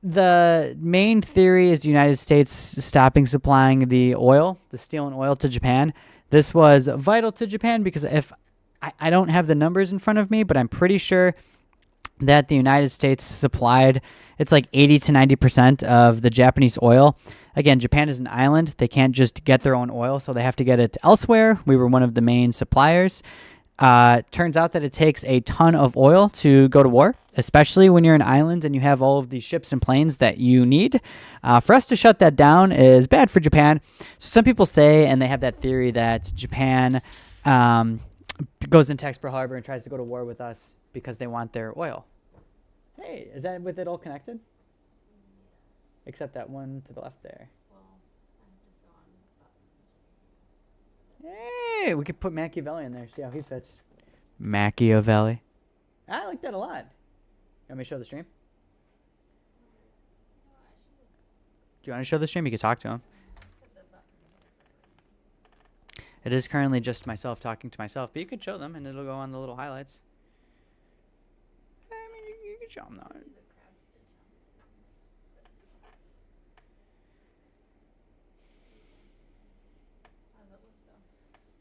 The main theory is the United States stopping supplying the oil, the steel and oil to Japan. This was vital to Japan because if I don't have the numbers in front of me, but I'm pretty sure that the United States supplied, it's like 80 to 90% of the Japanese oil. Again, Japan is an island. They can't just get their own oil, so they have to get it elsewhere. We were one of the main suppliers. Turns out that it takes a ton of oil to go to war, especially when you're an island and you have all of these ships and planes that you need. For us to shut that down is bad for Japan. So some people say, and they have that theory that Japan goes into Pearl Harbor and tries to go to war with us because they want their oil. Hey, is that with it all connected? Except that one to the left there. Hey, we could put Machiavelli in there, see how he fits. Machiavelli. I like that a lot. You want me to show the stream? Do you want to show the stream? You can talk to him. It is currently just myself talking to myself, but you could show them and it'll go on the little highlights. I mean, you can show them though.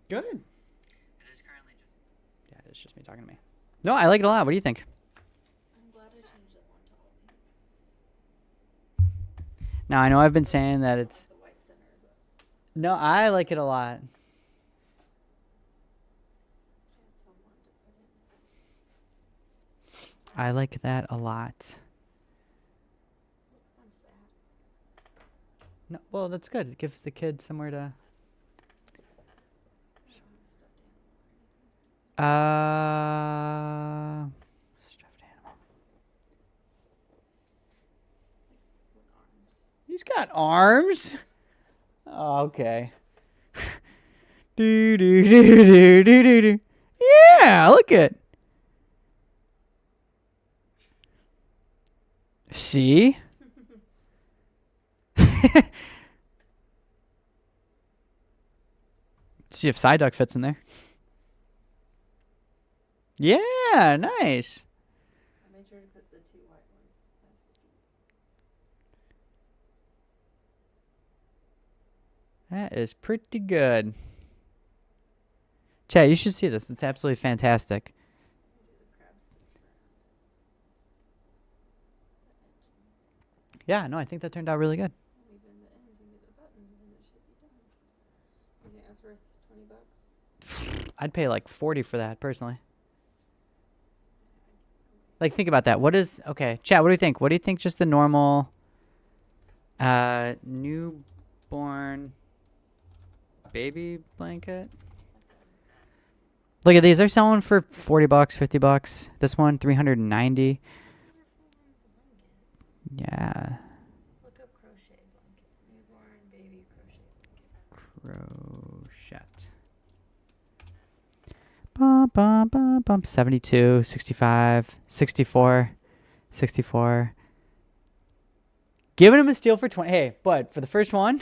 Good. It is currently just... Yeah, it's just me talking to me. No, I like it a lot. What do you think? I'm glad I changed it one to all pink. Now, I know I've been saying that it's... The white center, but No, I like it a lot. I had someone to put in. I like that a lot. Looks kind of fat. No, well, that's good. It gives the kid somewhere to... I don't have a stuffed animal. Stuffed animal. With arms. He's got arms. Oh, okay. do do do do do do do. Yeah, look at. See? See if Psyduck fits in there. Yeah, nice. I made sure to put the two white ones. That's the feet. That is pretty good. Chat, you should see this. It's absolutely fantastic. We'll do the crab stick for the edge. Yeah, no, I think that turned out really good. Leave in the ends and get the buttons and it should be done. You think that's worth $20? I'd pay like 40 for that personally. Like, think about that. What is... Okay, chat, what do you think? What do you think just the normal newborn baby blanket? Look at these. They're selling for $40, $50. This one, $390. Yeah. Look up crochet blanket. Newborn baby crochet blanket. Crochet. Bum, bum, bum, bum. 72, 65, 64, 64. Giving him a steal for 20. Hey, but for the first one,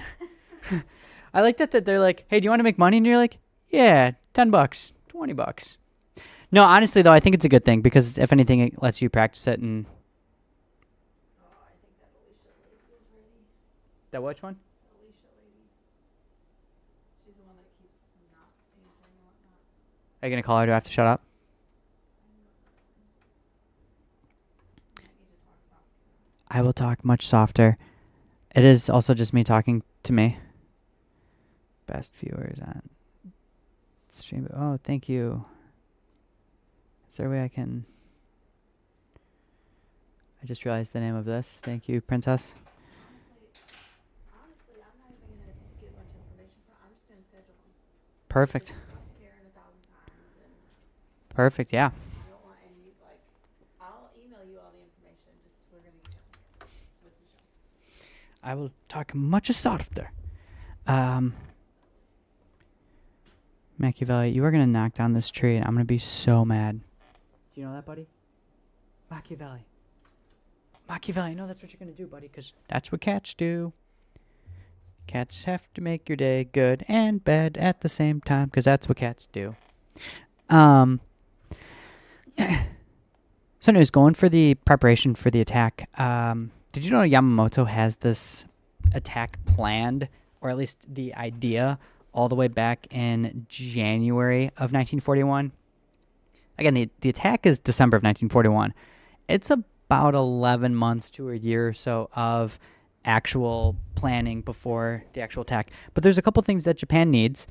I like that they're like, hey, do you want to make money? And you're like, yeah, $10, $20. No, honestly, though, I think it's a good thing because if anything, it lets you practice it. And Oh, I think that Alicia lady is ready. that which one? Alicia lady. She's the one that keeps not answering and whatnot. Are you going to call her? Do I have to shut up? You might need to talk softer. I will talk much softer. It is also just me talking to me. Best viewers on stream. Oh, thank you. Is there a way I can... I just realized the name of this. Thank you, Princess. Honestly, I'm not even gonna get much information from. I'm just gonna schedule them. Perfect. Just talk Karen 1,000 times, and Perfect, yeah. I don't want any like. I'll email you all the information. Just we're gonna get with Michelle. I will talk much softer. Machiavelli, you are going to knock down this tree, and I'm going to be so mad. Do you know that, buddy? Machiavelli. Machiavelli, I know that's what you're going to do, buddy, because that's what cats do. Cats have to make your day good and bad at the same time, because that's what cats do. So anyways, going for the preparation for the attack, did you know Yamamoto has this attack planned, or at least the idea, all the way back in January of 1941? Again, the attack is December of 1941. It's about 11 months to a year or so of actual planning before the actual attack. But there's a couple things that Japan needs.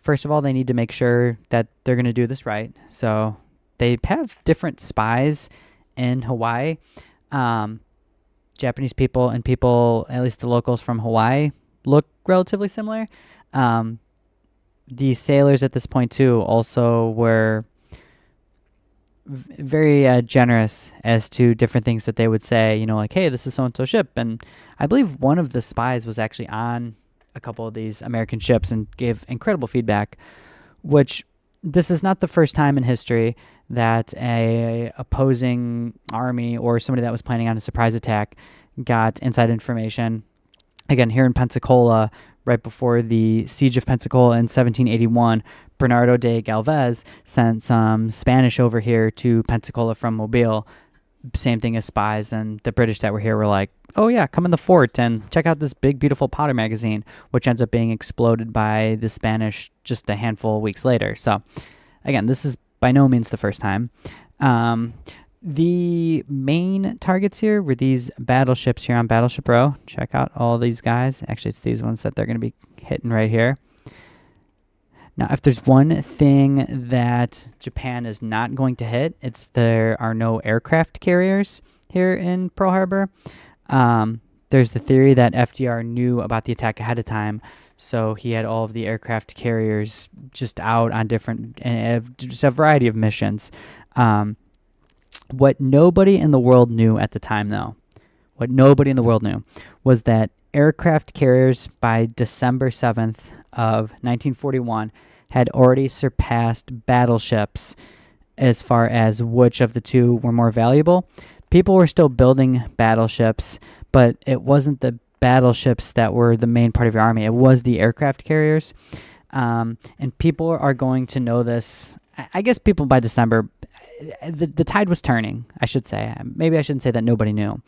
First of all, they need to make sure that they're going to do this right. So they have different spies in Hawaii. Japanese people and people, at least the locals from Hawaii, look relatively similar. The sailors at this point, too, also were very generous as to different things that they would say, you know, like, hey, this is so-and-so ship. And I believe one of the spies was actually on a couple of these American ships and gave incredible feedback, which this is not the first time in history that a opposing army or somebody that was planning on a surprise attack got inside information. Again, here in Pensacola, right before the siege of Pensacola in 1781, Bernardo de Galvez sent some Spanish over here to Pensacola from Mobile. Same thing as spies, and the British that were here were like, oh yeah, come in the fort and check out this big, beautiful powder magazine, which ends up being exploded by the Spanish just a handful of weeks later. So, again, this is by no means the first time. The main targets here were these battleships here on Battleship Row. Check out all these guys. Actually, it's these ones that they're going to be hitting right here. Now, if there's one thing that Japan is not going to hit, it's there are no aircraft carriers here in Pearl Harbor. There's the theory that FDR knew about the attack ahead of time, so he had all of the aircraft carriers just out on different, just a variety of missions. What nobody in the world knew at the time, though, was that aircraft carriers by December 7th of 1941 had already surpassed battleships as far as which of the two were more valuable. People were still building battleships, but it wasn't the battleships that were the main part of your army. It was the aircraft carriers. And people are going to know this. I guess people by December, the tide was turning, I should say. Maybe I shouldn't say that nobody knew.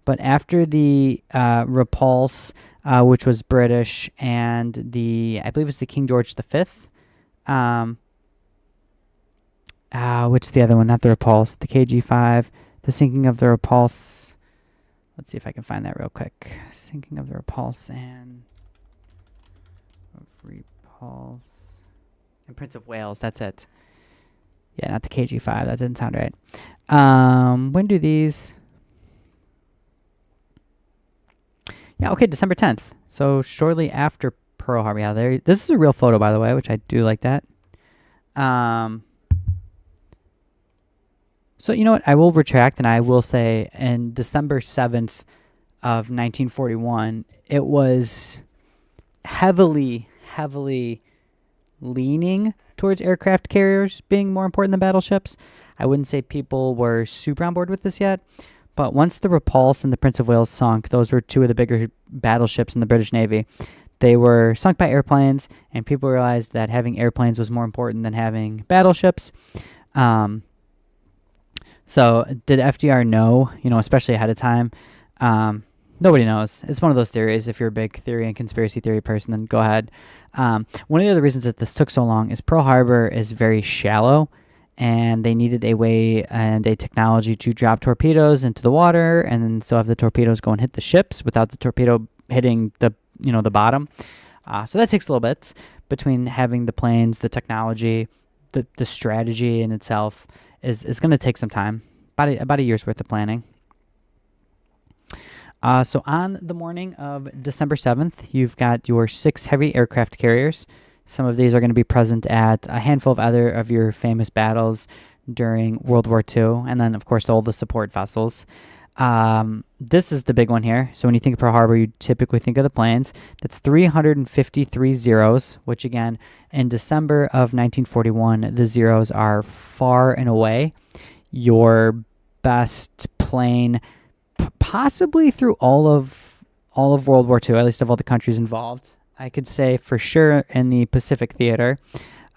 But after the Repulse, which was British, and I believe it's the King George V. Which is the other one? Not the Repulse. The KG-5. The sinking of the Repulse. Let's see if I can find that real quick. Sinking of the Repulse and Repulse and Prince of Wales. That's it. Yeah, not the KG-5. That didn't sound right. When do these? Yeah, okay, December 10th. So shortly after Pearl Harbor. Yeah, this is a real photo, by the way, which I do like that. So you know what? I will retract, and I will say in December 7th of 1941, it was heavily leaning towards aircraft carriers being more important than battleships. I wouldn't say people were super on board with this yet, but once the Repulse and the Prince of Wales sunk, those were two of the bigger battleships in the British Navy. They were sunk by airplanes, and people realized that having airplanes was more important than having battleships. So did FDR know, especially ahead of time? Nobody knows. It's one of those theories. If you're a big theory and conspiracy theory person, then go ahead. One of the other reasons that this took so long is Pearl Harbor is very shallow, and they needed a way and a technology to drop torpedoes into the water, and then so have the torpedoes go and hit the ships without the torpedo hitting the bottom. So that takes a little bit between having the planes, the technology, the strategy in itself is going to take some time, about a year's worth of planning. So on the morning of December 7th, you've got your 6 heavy aircraft carriers. Some of these are going to be present at a handful of other of your famous battles during World War II, and then, of course, all the support vessels. This is the big one here. So when you think of Pearl Harbor, you typically think of the planes. That's 353 zeros, which again, in December of 1941, the zeros are far and away your best plane, possibly through all of World War II, at least of all the countries involved. I could say for sure in the Pacific Theater,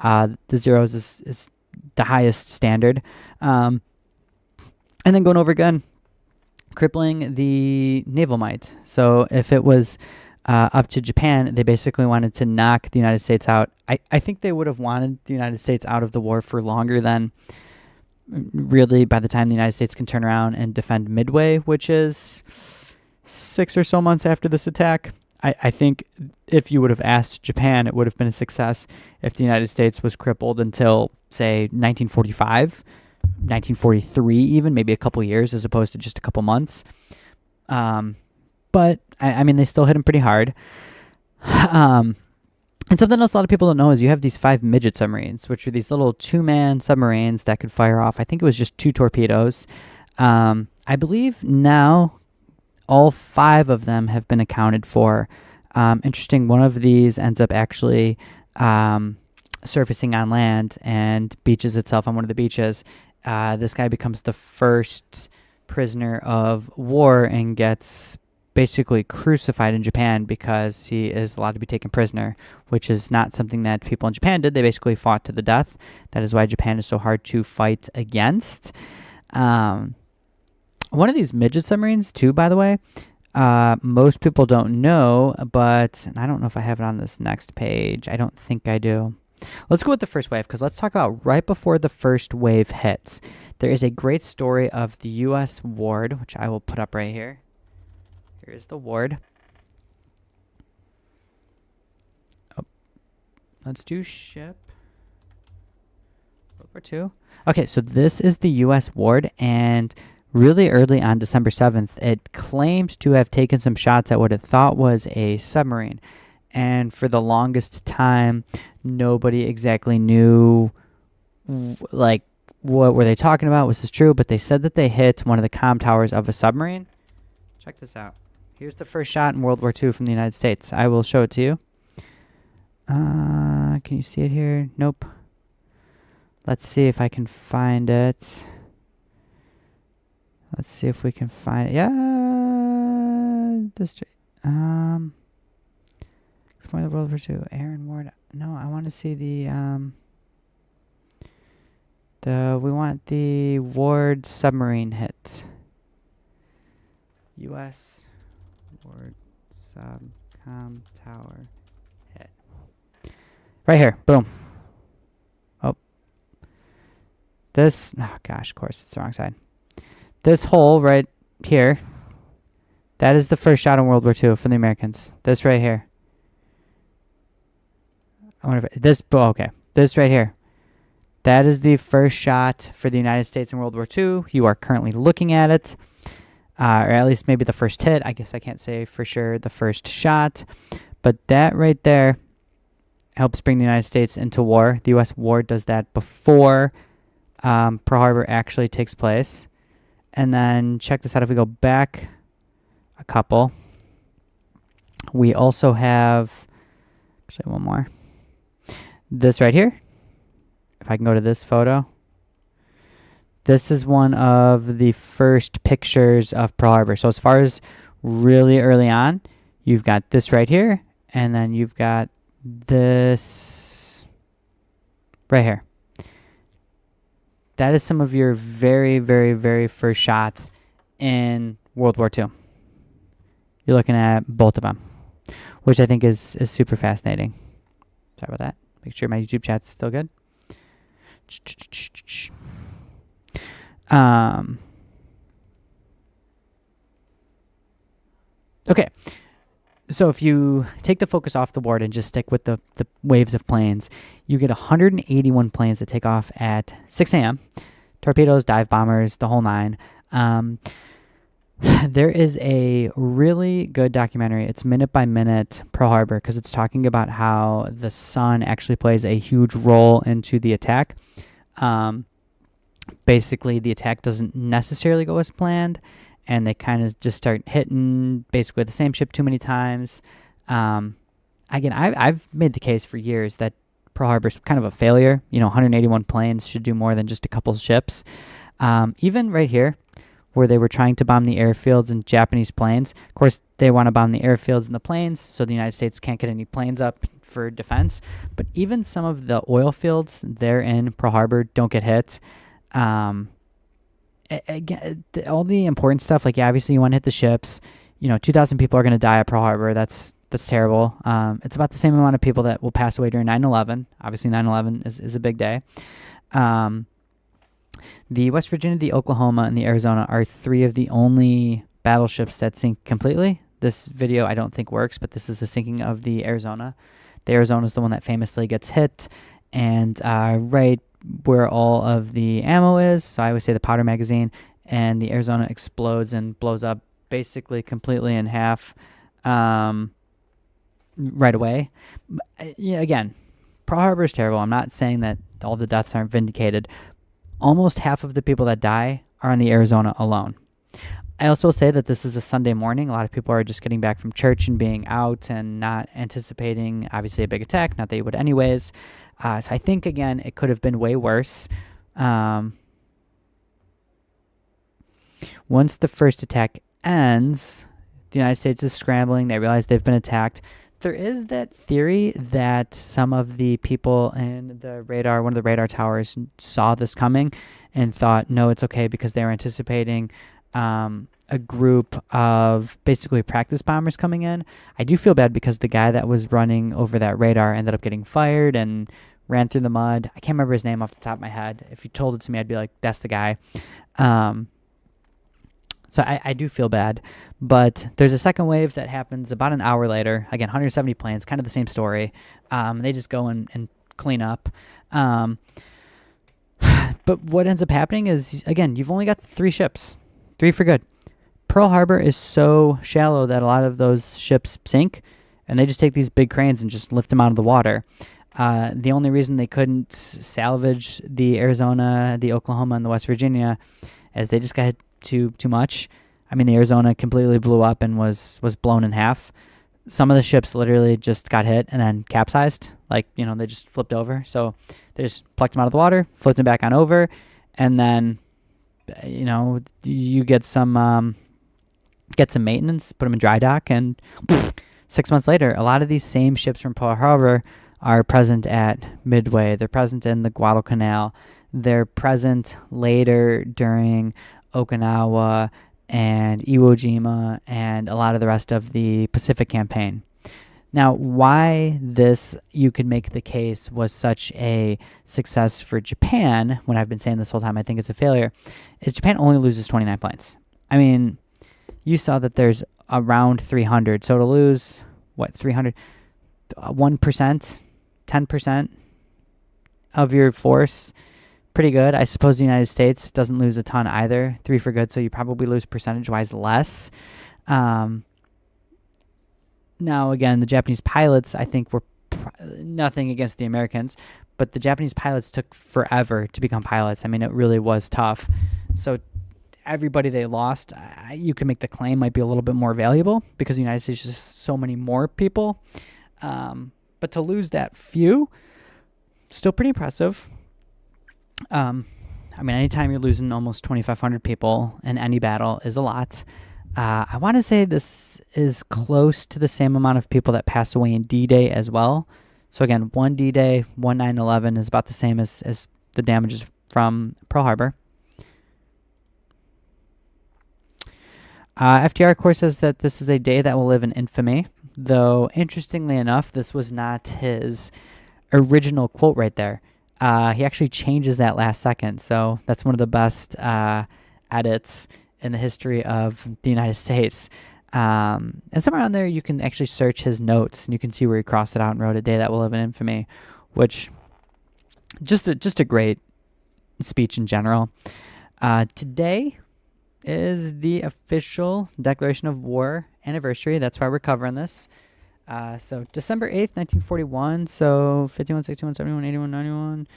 the zeros is the highest standard. And then going over again, crippling the naval might. So if it was up to Japan, they basically wanted to knock the United States out. I think they would have wanted the United States out of the war for longer than really by the time the United States can turn around and defend Midway, which is 6 or so months after this attack. I think if you would have asked Japan, it would have been a success if the United States was crippled until, say, 1945, 1943 even, maybe a couple years as opposed to just a couple months. But, I mean, they still hit them pretty hard. And something else a lot of people don't know is you have these 5 midget submarines, which are these little 2-man submarines that could fire off, I think it was just 2 torpedoes. I believe now all 5 of them have been accounted for. Interesting, one of these ends up actually surfacing on land and beaches itself on one of the beaches. This guy becomes the first prisoner of war and gets basically crucified in Japan because he is allowed to be taken prisoner, which is not something that people in Japan did. They basically fought to the death. That is why Japan is so hard to fight against. One of these midget submarines, too, by the way, most people don't know, but I don't know if I have it on this next page. I don't think I do. Let's go with the first wave, because let's talk about right before the first wave hits. There is a great story of the U.S. Ward, which I will put up right here. Here's the Ward. Oh, let's do ship. World War II. Okay, so this is the U.S. Ward, and really early on December 7th, it claimed to have taken some shots at what it thought was a submarine. And for the longest time, nobody exactly knew, like, what were they talking about? Was this true? But they said that they hit one of the comm towers of a submarine. Check this out. Here's the first shot in World War II from the United States. I will show it to you. Can you see it here? Nope. Let's see if I can find it. Let's see if we can find it. Yeah. Exploring the World War II. Aaron Ward. No, I want to see the we want the Ward submarine hit. U.S. Ward subcom tower hit. Right here. Boom. Oh. This. Oh, gosh, of course, it's the wrong side. This hole right here, that is the first shot in World War II for the Americans. This right here. I wonder if this. Oh, okay. This right here. That is the first shot for the United States in World War II. You are currently looking at it. Or at least maybe the first hit. I guess I can't say for sure the first shot. But that right there helps bring the United States into war. The U.S. war does that before Pearl Harbor actually takes place. And then check this out. If we go back a couple, we also have, actually one more. This right here. If I can go to this photo. This is one of the first pictures of Pearl Harbor. So as far as really early on, you've got this right here, and then you've got this right here. That is some of your very, very, very first shots in World War II. You're looking at both of them, which I think is super fascinating. Sorry about that. Make sure my YouTube chat's still good. Okay, so if you take the focus off the board and just stick with the waves of planes, you get 181 planes that take off at 6 a.m. Torpedoes, dive bombers, the whole nine. There is a really good documentary. It's Minute by Minute Pearl Harbor, because it's talking about how the sun actually plays a huge role into the attack. Basically, the attack doesn't necessarily go as planned, and they kind of just start hitting basically the same ship too many times. Again, I've made the case for years that Pearl Harbor's kind of a failure. 181 planes should do more than just a couple ships. Even right here, where they were trying to bomb the airfields and Japanese planes. Of course, they want to bomb the airfields and the planes, so the United States can't get any planes up for defense. But even some of the oil fields there in Pearl Harbor don't get hit. Again, all the important stuff, like, yeah, obviously you want to hit the ships. 2,000 people are going to die at Pearl Harbor. That's terrible. It's about the same amount of people that will pass away during 9/11. Obviously, 9/11 is a big day. The West Virginia, the Oklahoma, and the Arizona are three of the only battleships that sink completely. This video I don't think works, but this is the sinking of the Arizona. The Arizona is the one that famously gets hit, and right where all of the ammo is, so I always say the powder magazine, and the Arizona explodes and blows up basically completely in half right away. Again, Pearl Harbor is terrible. I'm not saying that all the deaths aren't vindicated. Almost half of the people that die are on the Arizona alone. I also say that this is a Sunday morning. A lot of people are just getting back from church and being out and not anticipating, obviously, a big attack. Not that you would anyways. So I think, again, it could have been way worse. Once the first attack ends, the United States is scrambling. They realize they've been attacked. There is that theory that some of the people in the radar, one of the radar towers, saw this coming and thought, no, it's okay, because they were anticipating a group of basically practice bombers coming in. I do feel bad because the guy that was running over that radar ended up getting fired and ran through the mud. I can't remember his name off the top of my head. If you told it to me, I'd be like, that's the guy. So I do feel bad. But there's a second wave that happens about an hour later. Again, 170 planes, kind of the same story. They just go and clean up. But what ends up happening is, again, you've only got 3 ships. 3 for good. Pearl Harbor is so shallow that a lot of those ships sink, and they just take these big cranes and just lift them out of the water. The only reason they couldn't salvage the Arizona, the Oklahoma, and the West Virginia is they just got hit too much. I mean, the Arizona completely blew up and was blown in half. Some of the ships literally just got hit and then capsized. Like, they just flipped over. So they just plucked them out of the water, flipped them back on over, and then, you get some maintenance, put them in dry dock, and 6 months later, a lot of these same ships from Pearl Harbor are present at Midway. They're present in the Guadalcanal. They're present later during Okinawa and Iwo Jima and a lot of the rest of the Pacific campaign. Now, why this, you could make the case, was such a success for Japan, when I've been saying this whole time I think it's a failure, is Japan only loses 29 planes. I mean, you saw that there's around 300, so to lose, 300? 1%? 10% of your force? Pretty good. I suppose the United States doesn't lose a ton either. 3 for good, so you probably lose percentage-wise less. Now, again, the Japanese pilots, I think, were nothing against the Americans, but the Japanese pilots took forever to become pilots. I mean, it really was tough. So everybody they lost, you could make the claim, might be a little bit more valuable because the United States is just so many more people. But to lose that few, still pretty impressive. I mean, anytime you're losing almost 2,500 people in any battle is a lot. I want to say this is close to the same amount of people that passed away in D-Day as well. So again, one D-Day, one 9/11 is about the same as the damages from Pearl Harbor. FDR, of course, says that this is a day that will live in infamy, though interestingly enough, this was not his original quote right there. He actually changes that last second, so that's one of the best edits in the history of the United States. And somewhere on there, you can actually search his notes, and you can see where he crossed it out and wrote "A Day That Will Live in Infamy," which just a great speech in general. Today is the official Declaration of War anniversary. That's why we're covering this. So December 8th, 1941. So 51, 61, 71, 81, 91,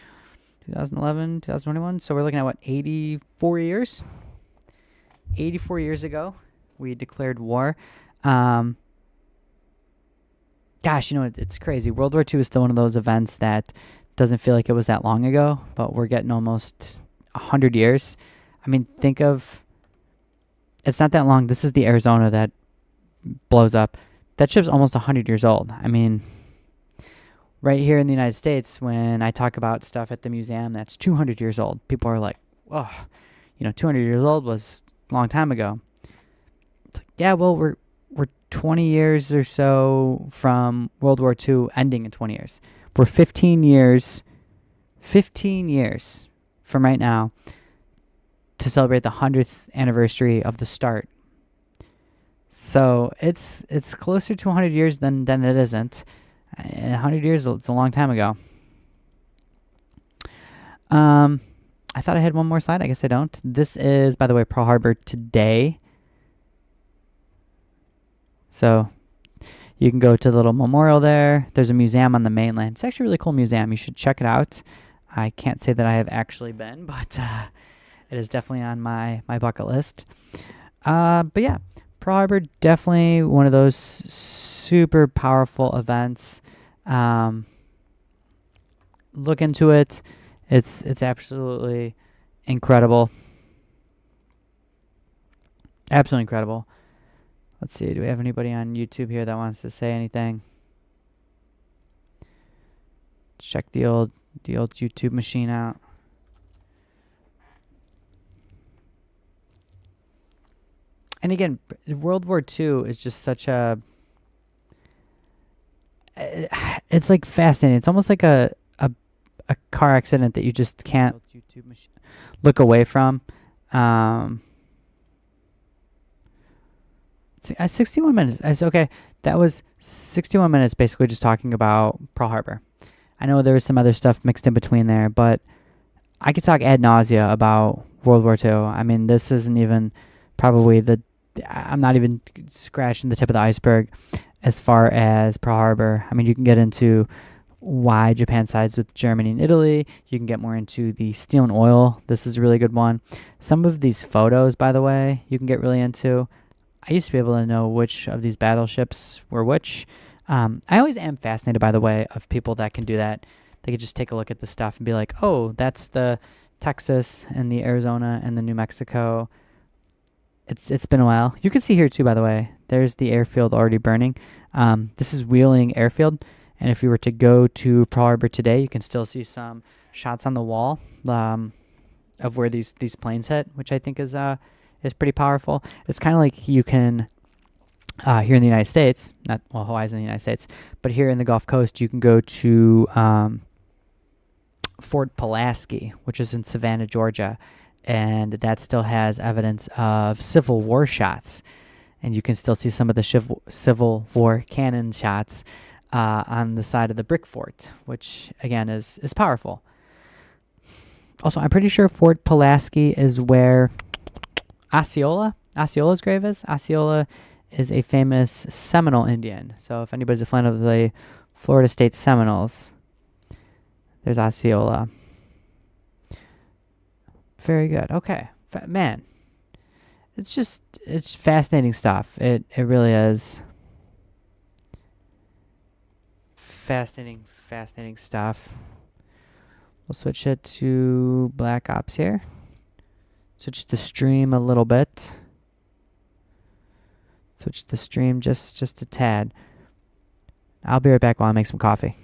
2011, 2021. So we're looking at 84 years? 84 years ago, we declared war. Gosh, it's crazy. World War II is still one of those events that doesn't feel like it was that long ago, but we're getting almost 100 years. I mean, think of, it's not that long. This is the Arizona that blows up. That ship's almost 100 years old. I mean, right here in the United States, when I talk about stuff at the museum that's 200 years old, people are like, oh, 200 years old was a long time ago. It's like, yeah, well, we're 20 years or so from World War II ending in 20 years. We're 15 years from right now to celebrate the 100th anniversary of the start. So it's closer to 100 years than it isn't. 100 years is a long time ago. I thought I had one more slide. I guess I don't. This is, by the way, Pearl Harbor today. So you can go to the little memorial there. There's a museum on the mainland. It's actually a really cool museum. You should check it out. I can't say that I have actually been, but it is definitely on my bucket list. But yeah, Pearl Harbor, definitely one of those super powerful events. Look into it. It's absolutely incredible. Absolutely incredible. Let's see. Do we have anybody on YouTube here that wants to say anything? Let's check the old YouTube machine out. And again, World War II is just such a... It's like fascinating. It's almost like a car accident that you just can't look away from. 61 minutes. Okay, that was 61 minutes basically just talking about Pearl Harbor. I know there was some other stuff mixed in between there, but I could talk ad nausea about World War II. I mean, this isn't even probably I'm not even scratching the tip of the iceberg as far as Pearl Harbor. I mean, you can get into why Japan sides with Germany and Italy. You can get more into the steel and oil. This is a really good one. Some of these photos, by the way, you can get really into. I used to be able to know which of these battleships were which. I always am fascinated, by the way, of people that can do that. They could just take a look at the stuff and be like, oh, that's the Texas and the Arizona and the New Mexico. It's been a while. You can see here too, by the way. There's the airfield already burning. This is Wheeling Airfield. And if you were to go to Pearl Harbor today, you can still see some shots on the wall of where these planes hit, which I think is pretty powerful. It's kind of like you can, here in the United States, Hawaii's in the United States, but here in the Gulf Coast, you can go to Fort Pulaski, which is in Savannah, Georgia, and that still has evidence of Civil War shots. And you can still see some of the Civil War cannon shots on the side of the brick fort, which, again, is powerful. Also, I'm pretty sure Fort Pulaski is where Osceola's grave is. Osceola is a famous Seminole Indian. So if anybody's a fan of the Florida State Seminoles, there's Osceola. Very good. Okay. Man, it's fascinating stuff. It really is. Fascinating stuff. We'll switch it to Black Ops here. Switch the stream a little bit. Switch the stream just a tad. I'll be right back while I make some coffee.